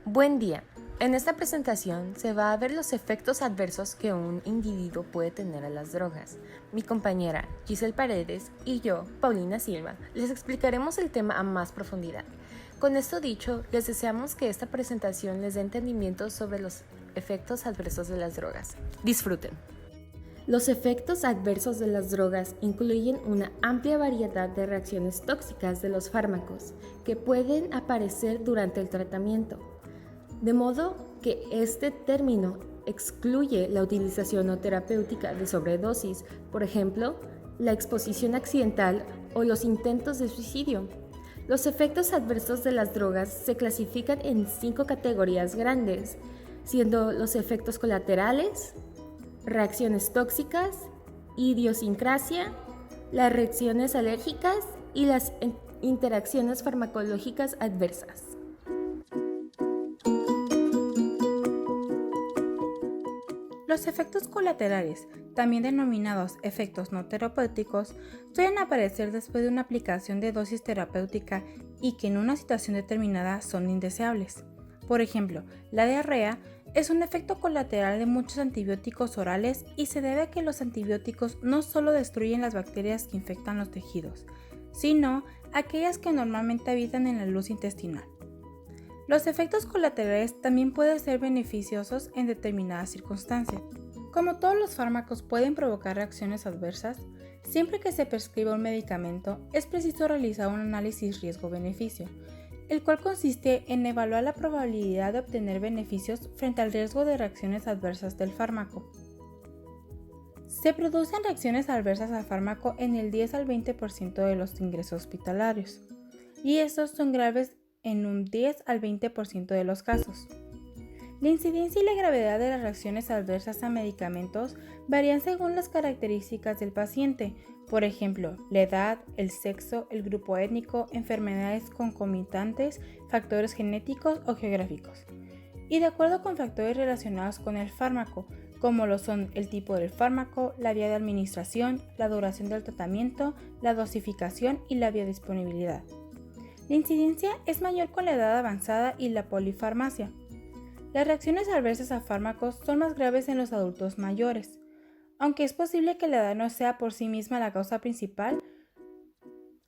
Buen día. En esta presentación se va a ver los efectos adversos que un individuo puede tener a las drogas. Mi compañera Giselle Paredes y yo, Paulina Silva, les explicaremos el tema a más profundidad. Con esto dicho, les deseamos que esta presentación les dé entendimiento sobre los efectos adversos de las drogas. Disfruten. Los efectos adversos de las drogas incluyen una amplia variedad de reacciones tóxicas de los fármacos que pueden aparecer durante el tratamiento. De modo que este término excluye la utilización no terapéutica de sobredosis, por ejemplo, la exposición accidental o los intentos de suicidio. Los efectos adversos de las drogas se clasifican en 5 categorías grandes, siendo los efectos colaterales, reacciones tóxicas, idiosincrasia, las reacciones alérgicas y las interacciones farmacológicas adversas. Los efectos colaterales, también denominados efectos no terapéuticos, suelen aparecer después de una aplicación de dosis terapéutica y que en una situación determinada son indeseables. Por ejemplo, la diarrea es un efecto colateral de muchos antibióticos orales y se debe a que los antibióticos no solo destruyen las bacterias que infectan los tejidos, sino aquellas que normalmente habitan en la luz intestinal. Los efectos colaterales también pueden ser beneficiosos en determinadas circunstancias. Como todos los fármacos pueden provocar reacciones adversas, siempre que se prescriba un medicamento es preciso realizar un análisis riesgo-beneficio, el cual consiste en evaluar la probabilidad de obtener beneficios frente al riesgo de reacciones adversas del fármaco. Se producen reacciones adversas al fármaco en el 10 al 20% de los ingresos hospitalarios, y estos son graves en un 10 al 20% de los casos. La incidencia y la gravedad de las reacciones adversas a medicamentos varían según las características del paciente, por ejemplo, la edad, el sexo, el grupo étnico, enfermedades concomitantes, factores genéticos o geográficos, y de acuerdo con factores relacionados con el fármaco, como lo son el tipo del fármaco, la vía de administración, la duración del tratamiento, la dosificación y la biodisponibilidad. La incidencia es mayor con la edad avanzada y la polifarmacia. Las reacciones adversas a fármacos son más graves en los adultos mayores. Aunque es posible que la edad no sea por sí misma la causa principal,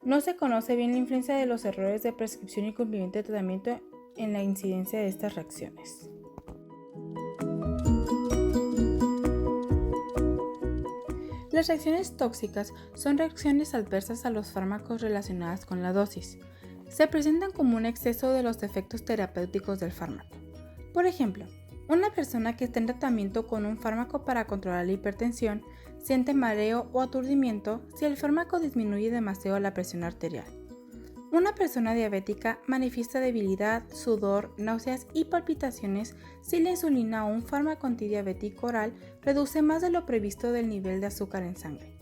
no se conoce bien la influencia de los errores de prescripción y cumplimiento de tratamiento en la incidencia de estas reacciones. Las reacciones tóxicas son reacciones adversas a los fármacos relacionadas con la dosis. Se presentan como un exceso de los efectos terapéuticos del fármaco. Por ejemplo, una persona que está en tratamiento con un fármaco para controlar la hipertensión siente mareo o aturdimiento si el fármaco disminuye demasiado la presión arterial. Una persona diabética manifiesta debilidad, sudor, náuseas y palpitaciones si la insulina o un fármaco antidiabético oral reduce más de lo previsto del nivel de azúcar en sangre.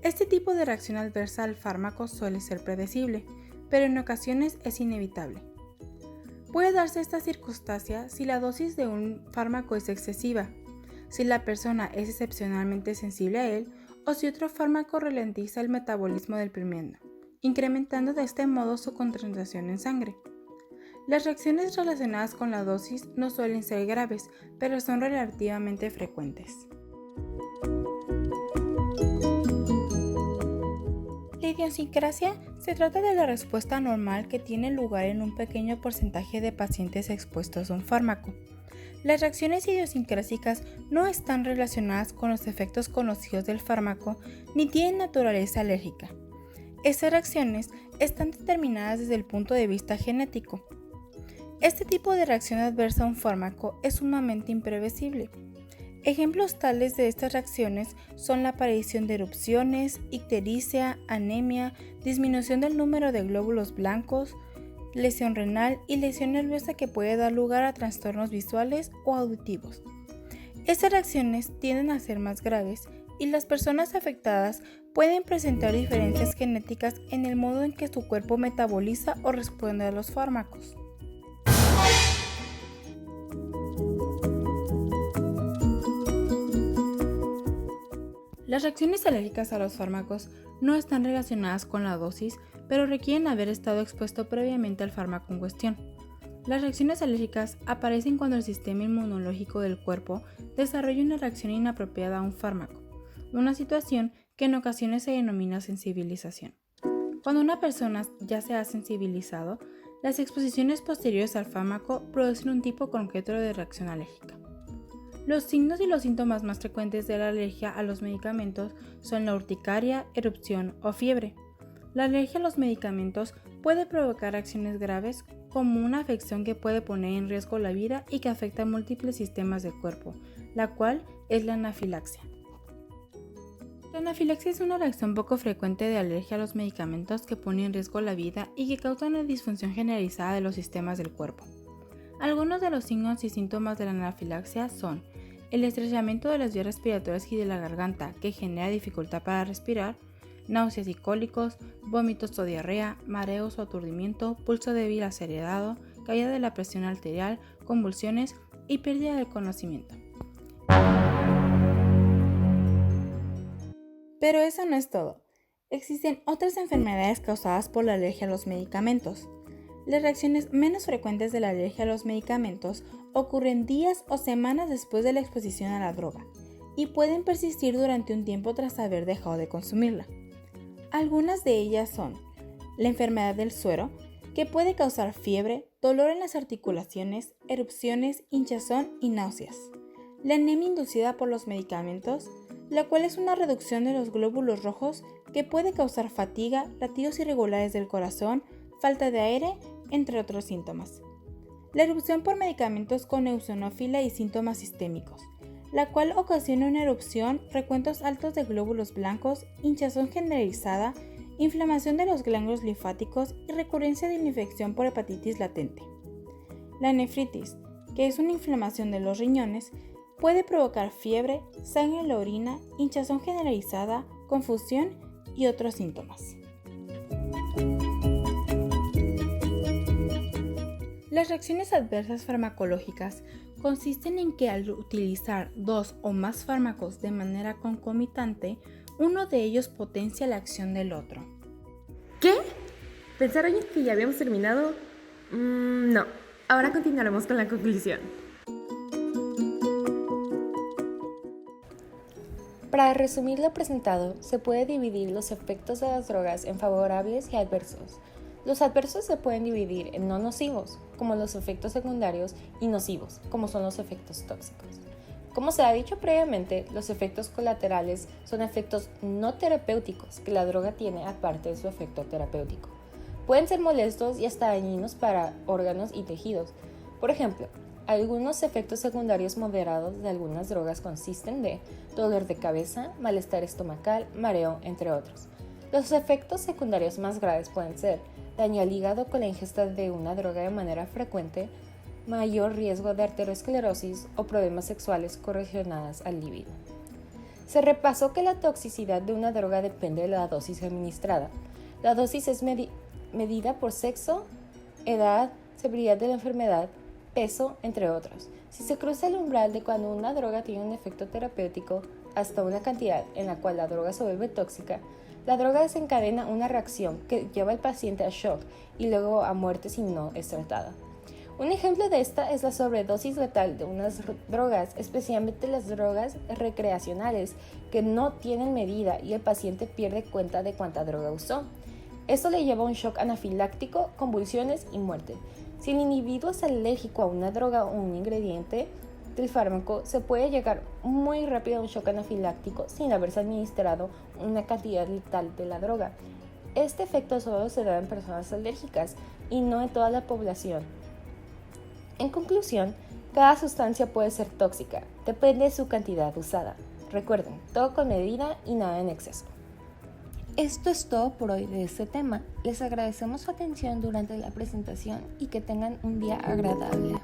Este tipo de reacción adversa al fármaco suele ser predecible, pero en ocasiones es inevitable. Puede darse esta circunstancia si la dosis de un fármaco es excesiva, si la persona es excepcionalmente sensible a él o si otro fármaco ralentiza el metabolismo del primero, incrementando de este modo su concentración en sangre. Las reacciones relacionadas con la dosis no suelen ser graves, pero son relativamente frecuentes. La idiosincrasia se trata de la respuesta anormal que tiene lugar en un pequeño porcentaje de pacientes expuestos a un fármaco. Las reacciones idiosincrásicas no están relacionadas con los efectos conocidos del fármaco ni tienen naturaleza alérgica. Estas reacciones están determinadas desde el punto de vista genético. Este tipo de reacción adversa a un fármaco es sumamente imprevisible. Ejemplos tales de estas reacciones son la aparición de erupciones, ictericia, anemia, disminución del número de glóbulos blancos, lesión renal y lesión nerviosa que puede dar lugar a trastornos visuales o auditivos. Estas reacciones tienden a ser más graves y las personas afectadas pueden presentar diferencias genéticas en el modo en que su cuerpo metaboliza o responde a los fármacos. Las reacciones alérgicas a los fármacos no están relacionadas con la dosis, pero requieren haber estado expuesto previamente al fármaco en cuestión. Las reacciones alérgicas aparecen cuando el sistema inmunológico del cuerpo desarrolla una reacción inapropiada a un fármaco, una situación que en ocasiones se denomina sensibilización. Cuando una persona ya se ha sensibilizado, las exposiciones posteriores al fármaco producen un tipo concreto de reacción alérgica. Los signos y los síntomas más frecuentes de la alergia a los medicamentos son la urticaria, erupción o fiebre. La alergia a los medicamentos puede provocar acciones graves como una afección que puede poner en riesgo la vida y que afecta a múltiples sistemas del cuerpo, la cual es la anafilaxia. La anafilaxia es una reacción poco frecuente de alergia a los medicamentos que pone en riesgo la vida y que causa una disfunción generalizada de los sistemas del cuerpo. Algunos de los signos y síntomas de la anafilaxia son el estrechamiento de las vías respiratorias y de la garganta, que genera dificultad para respirar, náuseas y cólicos, vómitos o diarrea, mareos o aturdimiento, pulso débil acelerado, caída de la presión arterial, convulsiones y pérdida del conocimiento. Pero eso no es todo. Existen otras enfermedades causadas por la alergia a los medicamentos. Las reacciones menos frecuentes de la alergia a los medicamentos ocurren días o semanas después de la exposición a la droga y pueden persistir durante un tiempo tras haber dejado de consumirla. Algunas de ellas son la enfermedad del suero, que puede causar fiebre, dolor en las articulaciones, erupciones, hinchazón y náuseas. La anemia inducida por los medicamentos, la cual es una reducción de los glóbulos rojos que puede causar fatiga, latidos irregulares del corazón, falta de aire, entre otros síntomas. La erupción por medicamentos con eosinófila y síntomas sistémicos, la cual ocasiona una erupción, recuentos altos de glóbulos blancos, hinchazón generalizada, inflamación de los ganglios linfáticos y recurrencia de la infección por hepatitis latente. La nefritis, que es una inflamación de los riñones, puede provocar fiebre, sangre en la orina, hinchazón generalizada, confusión y otros síntomas. Las reacciones adversas farmacológicas consisten en que al utilizar dos o más fármacos de manera concomitante, uno de ellos potencia la acción del otro. ¿Qué? ¿Pensaron que ya habíamos terminado? No, ahora continuaremos con la conclusión. Para resumir lo presentado, se puede dividir los efectos de las drogas en favorables y adversos. Los adversos se pueden dividir en no nocivos, como los efectos secundarios, y nocivos, como son los efectos tóxicos. Como se ha dicho previamente, los efectos colaterales son efectos no terapéuticos que la droga tiene aparte de su efecto terapéutico. Pueden ser molestos y hasta dañinos para órganos y tejidos. Por ejemplo, algunos efectos secundarios moderados de algunas drogas consisten de dolor de cabeza, malestar estomacal, mareo, entre otros. Los efectos secundarios más graves pueden ser daño al hígado con la ingesta de una droga de manera frecuente, mayor riesgo de arteriosclerosis o problemas sexuales correlacionados al libido. Se repasó que la toxicidad de una droga depende de la dosis administrada. La dosis es medida por sexo, edad, severidad de la enfermedad, peso, entre otros. Si se cruza el umbral de cuando una droga tiene un efecto terapéutico hasta una cantidad en la cual la droga se vuelve tóxica, la droga desencadena una reacción que lleva al paciente a shock y luego a muerte si no es tratada. Un ejemplo de esta es la sobredosis letal de unas drogas, especialmente las drogas recreacionales, que no tienen medida y el paciente pierde cuenta de cuánta droga usó. Esto le lleva a un shock anafiláctico, convulsiones y muerte. Si el individuo es alérgico a una droga o un ingrediente del fármaco, se puede llegar muy rápido a un shock anafiláctico sin haberse administrado una cantidad letal de la droga. Este efecto solo se da en personas alérgicas y no en toda la población. En conclusión, cada sustancia puede ser tóxica, depende de su cantidad usada. Recuerden, todo con medida y nada en exceso. Esto es todo por hoy de este tema. Les agradecemos su atención durante la presentación y que tengan un día agradable.